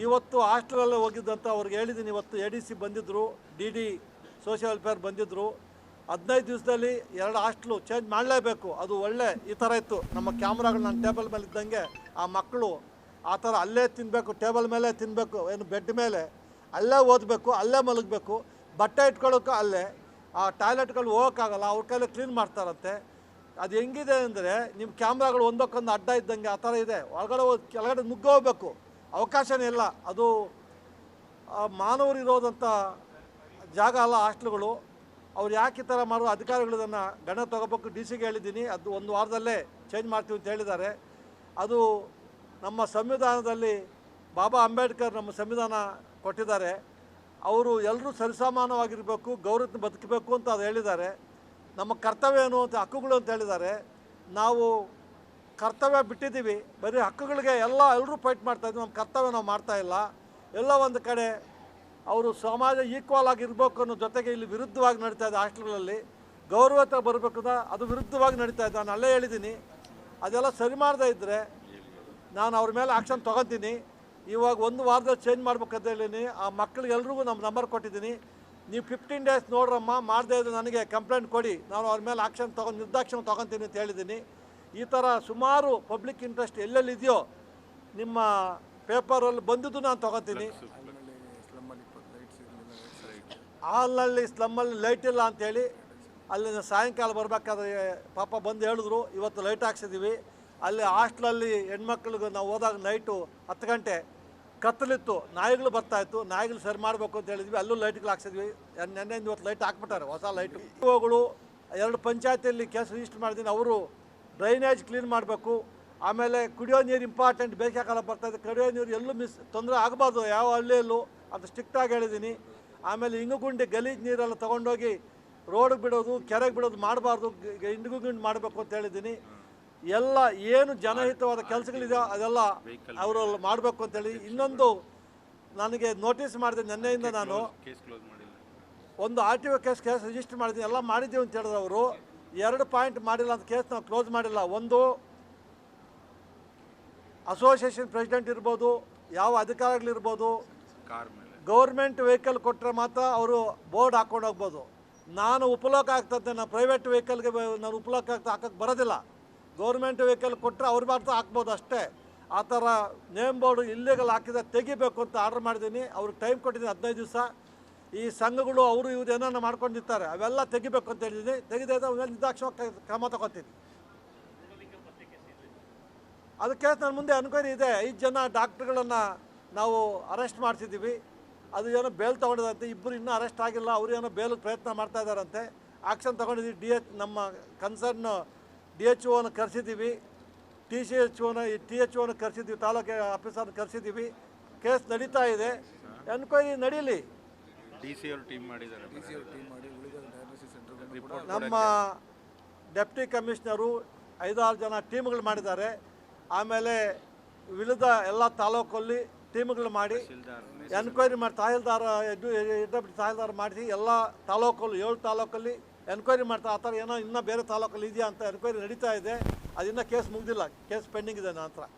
ಇವತ್ತು ಹಾಸ್ಟೆಲಲ್ಲೇ ಹೋಗಿದ್ದಂತ ಅವ್ರಿಗೆ ಹೇಳಿದ್ದೀನಿ. ಇವತ್ತು ADC ಬಂದಿದ್ದರು, DD ಸೋಷಿಯಲ್ ವೆಲ್ಫೇರ್ ಬಂದಿದ್ದರು. 15 ದಿವಸದಲ್ಲಿ 2 ಹಾಸ್ಟೆಲು ಚೇಂಜ್ ಮಾಡಲೇಬೇಕು. ಅದು ಒಳ್ಳೆ ಈ ಥರ ಇತ್ತು. ನಮ್ಮ ಕ್ಯಾಮ್ರಾಗಳು ನನ್ನ ಟೇಬಲ್ ಮೇಲೆ ಇದ್ದಂಗೆ ಆ ಮಕ್ಕಳು ಆ ಥರ ಅಲ್ಲೇ ತಿನ್ನಬೇಕು, ಟೇಬಲ್ ಮೇಲೆ ತಿನ್ನಬೇಕು, ಏನು ಬೆಡ್ ಮೇಲೆ ಅಲ್ಲೇ ಓದಬೇಕು, ಅಲ್ಲೇ ಮಲಗಬೇಕು, ಬಟ್ಟೆ ಇಟ್ಕೊಳ್ಳೋಕ್ಕೂ ಅಲ್ಲೇ. ಆ ಟಾಯ್ಲೆಟ್ಗಳು ಹೋಗೋಕ್ಕಾಗಲ್ಲ, ಅವ್ರ ಕೈಲೇ ಕ್ಲೀನ್ ಮಾಡ್ತಾರಂತೆ. ಅದು ಹೆಂಗಿದೆ ಅಂದರೆ ನಿಮ್ಮ ಕ್ಯಾಮ್ರಾಗಳು ಒಂದಕ್ಕೊಂದು ಅಡ್ಡ ಇದ್ದಂಗೆ ಆ ಥರ ಇದೆ. ಒಳಗಡೆ ಕೆಳಗಡೆ ನುಗ್ಗೋಗ್ಬೇಕು, ಅವಕಾಶನೇ ಇಲ್ಲ. ಅದು ಮಾನವರು ಇರೋದಂಥ ಜಾಗ ಅಲ್ಲ ಹಾಸ್ಟೆಲ್ಗಳು. ಅವ್ರು ಯಾಕೆ ಈ ಥರ ಮಾಡೋ ಅಧಿಕಾರಿಗಳು ಇದನ್ನು ಗಣ ತೊಗೋಬೇಕು. DCಗೆ ಹೇಳಿದ್ದೀನಿ, ಅದು 1 ವಾರದಲ್ಲೇ ಚೇಂಜ್ ಮಾಡ್ತೀವಿ ಅಂತ ಹೇಳಿದ್ದಾರೆ. ಅದು ನಮ್ಮ ಸಂವಿಧಾನದಲ್ಲಿ ಬಾಬಾ ಅಂಬೇಡ್ಕರ್ ನಮ್ಮ ಸಂವಿಧಾನ ಕೊಟ್ಟಿದ್ದಾರೆ. ಅವರು ಎಲ್ಲರೂ ಸರಿಸಮಾನವಾಗಿರಬೇಕು, ಗೌರವ ಬದುಕಬೇಕು ಅಂತ ಅದು ಹೇಳಿದ್ದಾರೆ. ನಮ್ಮ ಕರ್ತವ್ಯ ಏನು ಅಂತ, ಹಕ್ಕುಗಳು ಅಂತ ಹೇಳಿದ್ದಾರೆ. ನಾವು ಕರ್ತವ್ಯ ಬಿಟ್ಟಿದ್ದೀವಿ, ಬರೀ ಹಕ್ಕುಗಳಿಗೆ ಎಲ್ಲರೂ ಫೈಟ್ ಮಾಡ್ತಾಯಿದ್ವಿ. ನಮ್ಮ ಕರ್ತವ್ಯ ನಾವು ಮಾಡ್ತಾಯಿಲ್ಲ. ಎಲ್ಲ ಒಂದು ಕಡೆ ಅವರು ಸಮಾಜ ಈಕ್ವಲ್ ಆಗಿರ್ಬೇಕು ಅನ್ನೋ ಜೊತೆಗೆ ಇಲ್ಲಿ ವಿರುದ್ಧವಾಗಿ ನಡೀತಾ ಇದೆ. ಹಾಸ್ಟೆಲ್ಗಳಲ್ಲಿ ಗೌರವತೆ ಬರಬೇಕು, ಅದು ವಿರುದ್ಧವಾಗಿ ನಡೀತಾ ಇದೆ. ನಾನು ಅಲ್ಲೇ ಹೇಳಿದ್ದೀನಿ, ಅದೆಲ್ಲ ಸರಿ ಮಾಡದೇ ಇದ್ದರೆ ನಾನು ಅವ್ರ ಮೇಲೆ ಆ್ಯಕ್ಷನ್ ತೊಗೊತೀನಿ. ಇವಾಗ 1 ವಾರದಲ್ಲಿ ಚೇಂಜ್ ಮಾಡ್ಬೇಕಂತ ಹೇಳಿನಿ. ಆ ಮಕ್ಕಳಿಗೆಲ್ರಿಗೂ ನಮ್ಮ ನಂಬರ್ ಕೊಟ್ಟಿದ್ದೀನಿ. ನೀವು 15 ಡೇಸ್ ನೋಡ್ರಮ್ಮ, ಮಾಡದೇ ಇದ್ದು ನನಗೆ ಕಂಪ್ಲೇಂಟ್ ಕೊಡಿ, ನಾನು ಅವ್ರ ಮೇಲೆ ಆ್ಯಕ್ಷನ್ ನಿರ್ದಾಕ್ಷಿಣ್ಯ ತೊಗೊತೀನಿ ಅಂತ ಹೇಳಿದ್ದೀನಿ. ಈ ಥರ ಸುಮಾರು ಪಬ್ಲಿಕ್ ಇಂಟ್ರೆಸ್ಟ್ ಎಲ್ಲೆಲ್ಲಿದೆಯೋ ನಿಮ್ಮ ಪೇಪರಲ್ಲಿ ಬಂದಿದ್ದು ನಾನು ತೊಗೊತೀನಿ. ಹಾಲ್ನಲ್ಲಿ ಸ್ಲಮ್ಮಲ್ಲಿ ಲೈಟ್ ಇಲ್ಲ ಅಂಥೇಳಿ ಅಲ್ಲಿನ ಸಾಯಂಕಾಲ ಬರಬೇಕಾದ್ರೆ ಪಾಪ ಬಂದು ಹೇಳಿದ್ರು, ಇವತ್ತು ಲೈಟ್ ಹಾಕ್ಸಿದ್ದೀವಿ. ಅಲ್ಲಿ ಹಾಸ್ಟ್ಲಲ್ಲಿ ಹೆಣ್ಮಕ್ಳಿಗೆ ನಾವು ಹೋದಾಗ ನೈಟು 10 ಗಂಟೆ ಕತ್ತಲಿತ್ತು, ನಾಯಿಗಳು ಬರ್ತಾಯಿತ್ತು, ನಾಯಿಗಳು ಸರಿ ಮಾಡಬೇಕು ಅಂತ ಹೇಳಿದ್ವಿ. ಅಲ್ಲೂ ಲೈಟ್ಗಳು ಹಾಕ್ಸಿದ್ವಿ. ನೆನ್ನೆಯಿಂದ ಇವತ್ತು ಲೈಟ್ ಹಾಕ್ಬಿಟ್ಟಾರೆ, ಹೊಸ ಲೈಟು. ಇವುಗಳು 2 ಪಂಚಾಯತಿಯಲ್ಲಿ ಕೇಸ್ ರಿಜಿಸ್ಟರ್ ಮಾಡಿದ್ದೀನಿ. ಅವರು ಡ್ರೈನೇಜ್ ಕ್ಲೀನ್ ಮಾಡಬೇಕು. ಆಮೇಲೆ ಕುಡಿಯೋ ನೀರು ಇಂಪಾರ್ಟೆಂಟ್, ಬೇಸಿಗೆಕಾಲ ಬರ್ತಾಯಿದೆ. ಕುಡಿಯೋ ನೀರು ಎಲ್ಲೂ ತೊಂದರೆ ಆಗಬಾರ್ದು ಯಾವ ಹಳ್ಳಿಯಲ್ಲೂ, ಅದು ಸ್ಟ್ರಿಕ್ಟಾಗಿ ಹೇಳಿದ್ದೀನಿ. ಆಮೇಲೆ ಇಂಗುಗುಂಡಿ ಗಲೀಜು ನೀರೆಲ್ಲ ತೊಗೊಂಡೋಗಿ ರೋಡಿಗೆ ಬಿಡೋದು, ಕೆರೆಗೆ ಬಿಡೋದು ಮಾಡಬಾರ್ದು, ಇಂಗುಗುಂಡಿ ಮಾಡಬೇಕು ಅಂತ ಹೇಳಿದ್ದೀನಿ. ಎಲ್ಲ ಏನು ಜನಹಿತವಾದ ಕೆಲಸಗಳಿದೆಯೋ ಅದೆಲ್ಲ ಅವರು ಮಾಡಬೇಕು ಅಂತೇಳಿ. ಇನ್ನೊಂದು ನನಗೆ ನೋಟಿಸ್ ಮಾಡಿದೆ ನಿನ್ನೆಯಿಂದ. ನಾನು ಒಂದು RTO ಕೇಸ್ ರಿಜಿಸ್ಟರ್ ಮಾಡಿದ್ದೀನಿ, ಎಲ್ಲ ಮಾಡಿದ್ದೀವಿ ಅಂತ ಹೇಳಿದ್ರು ಅವರು. 2 ಪಾಯಿಂಟ್ ಮಾಡಿಲ್ಲ ಅಂತ ಕೇಸ್ ನಾವು ಕ್ಲೋಸ್ ಮಾಡಿಲ್ಲ. ಒಂದು, ಅಸೋಸಿಯೇಷನ್ ಪ್ರೆಸಿಡೆಂಟ್ ಇರ್ಬೋದು, ಯಾವ ಅಧಿಕಾರಿಗಳಿರ್ಬೋದು, ಗೌರ್ಮೆಂಟ್ ವೆಹಿಕಲ್ ಕೊಟ್ಟರೆ ಮಾತ್ರ ಅವರು ಬೋರ್ಡ್ ಹಾಕ್ಕೊಂಡು ಹೋಗ್ಬೋದು. ನಾನು ಉಪಲೋಕ ಆಗ್ತದೆ, ನಾನು ಪ್ರೈವೇಟ್ ವೆಹಿಕಲ್ಗೆ ನಾನು ಉಪಲೋಕ ಹಾಕೋಕ್ಕೆ ಬರೋದಿಲ್ಲ. ಗೌರ್ಮೆಂಟ್ ವೆಹಿಕಲ್ ಕೊಟ್ಟರೆ ಅವ್ರು ಮಾತ್ರ ಹಾಕ್ಬೋದು ಅಷ್ಟೇ. ಆ ಥರ ನೇಮ್ ಬೋರ್ಡು ಇಲ್ಲಿಗಲ್ ಹಾಕಿದ್ರೆ ತೆಗಿಬೇಕು ಅಂತ ಆರ್ಡರ್ ಮಾಡಿದ್ದೀನಿ. ಅವ್ರಿಗೆ ಟೈಮ್ ಕೊಟ್ಟಿದ್ದೀನಿ 15 ದಿವಸ. ಈ ಸಂಘಗಳು ಅವರು ಇವ್ರು ಏನೋ ಮಾಡ್ಕೊಂಡಿರ್ತಾರೆ, ಅವೆಲ್ಲ ತೆಗಿಬೇಕು ಅಂತ ಹೇಳಿದ್ದೀನಿ. ತೆಗೆದೇ ಮೇಲೆ ನಿರ್ದಾಕ್ಷಿಣ್ಯ ಕ್ರಮ ತಗೋತೀನಿ. ಅದಕ್ಕೆ ನನ್ನ ಮುಂದೆ ಎನ್ಕ್ವೈರಿ ಇದೆ. 5 ಜನ ಡಾಕ್ಟ್ರುಗಳನ್ನು ನಾವು ಅರೆಸ್ಟ್ ಮಾಡಿಸಿದ್ದೀವಿ. ಅದು ಏನೋ ಬೇಲ್ ತೊಗೊಂಡಿದಂತೆ, 2 ಇನ್ನೂ ಅರೆಸ್ಟ್ ಆಗಿಲ್ಲ. ಅವರು ಏನೋ ಬೇಲಿಗೆ ಪ್ರಯತ್ನ ಮಾಡ್ತಾ ಇದ್ದಾರಂತೆ. ಆ್ಯಕ್ಷನ್ ತೊಗೊಂಡಿದ್ದೀವಿ. ನಮ್ಮ ಕನ್ಸರ್ನ್ DHOನ ಕರೆಸಿದ್ದೀವಿ, THOನ ಕರೆಸಿದ್ದೀವಿ, ತಾಲೂಕು ಆಫೀಸರ್ನ ಕರೆಸಿದ್ದೀವಿ. ಕೇಸ್ ನಡೀತಾ ಇದೆ, ಎನ್ಕ್ವೈರಿ ನಡೀಲಿ. ನಮ್ಮ ಡೆಪ್ಟಿ ಕಮಿಷನರು 5-6 ಜನ ಟೀಮ್ಗಳು ಮಾಡಿದ್ದಾರೆ. ಆಮೇಲೆ ವಿವಿಧ ಎಲ್ಲ ತಾಲೂಕಲ್ಲಿ ಟೀಮ್ಗಳು ಮಾಡಿ ಎನ್ಕ್ವೈರಿ ಮಾಡಿ ತಹಸೀಲ್ದಾರ್ ಮಾಡಿಸಿ ಎಲ್ಲ ತಾಲೂಕಲ್ಲಿ 7 ತಾಲೂಕಲ್ಲಿ ಎನ್ಕ್ವೈರಿ ಮಾಡ್ತಾರೆ. ಆ ಥರ ಏನೋ ಇನ್ನೂ ಬೇರೆ ತಾಲೂಕಲ್ಲಿ ಇದೆಯಾ ಅಂತ ಎನ್ಕ್ವೈರಿ ನಡೀತಾ ಇದೆ. ಅದಿನ್ನೂ ಕೇಸ್ ಮುಗಿದಿಲ್ಲ, ಕೇಸ್ ಪೆಂಡಿಂಗ್ ಇದೆ ನನ್ನ ಹತ್ರ.